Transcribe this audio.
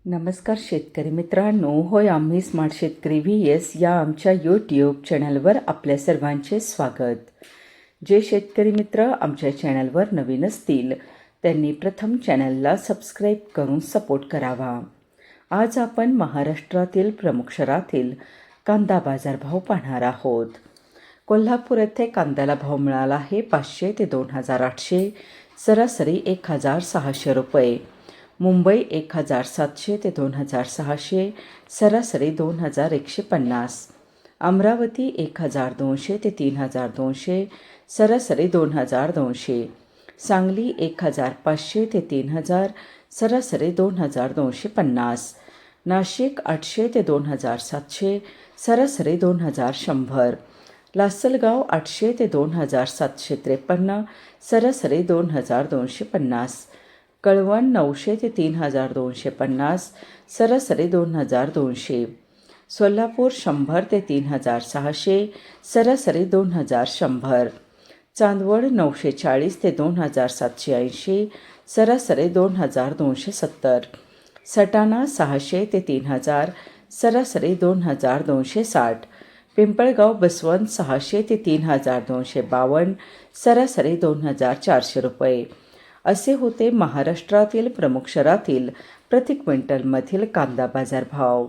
नमस्कार शेतकरी मित्रांनो, होय आम्ही स्मार्ट शेतकरी VS या आमच्या यूट्यूब चॅनलवर आपल्या सर्वांचे स्वागत. जे शेतकरी मित्र आमच्या चॅनलवर नवीन असतील त्यांनी प्रथम चॅनलला सबस्क्राईब करून सपोर्ट करावा. आज आपण महाराष्ट्रातील प्रमुख शहरातील कांदा बाजारभाव पाहणार आहोत. कोल्हापूर येथे कांद्याला भाव मिळाला आहे 500 ते 2800, सरासरी 1600 रुपये. मुंबई 1700 ते 2600, सरासरी 2150. अमरावती 1200 ते 3200, सरासरी 2200. सांगली 1500 ते 3000, सरासरी 2250. नाशिक 800 ते 2700, सरासरी 2100. लासलगाव 800 ते 2753, सरासरी 2250. कळवण 900 ते 3250, सरासरी 2200. सोलापूर 100 ते 3600, सरासरी 2100. चांदवड 940 ते 2780, सरासरी 2270. सटाणा 600 ते 3000, सरासरी 2260. पिंपळगाव बसवंत 600 ते 3252, सरासरी 2400 रुपये. असे होते महाराष्ट्रातील प्रमुख शहरातील प्रति क्विंटलमधील कांदा बाजार भाव.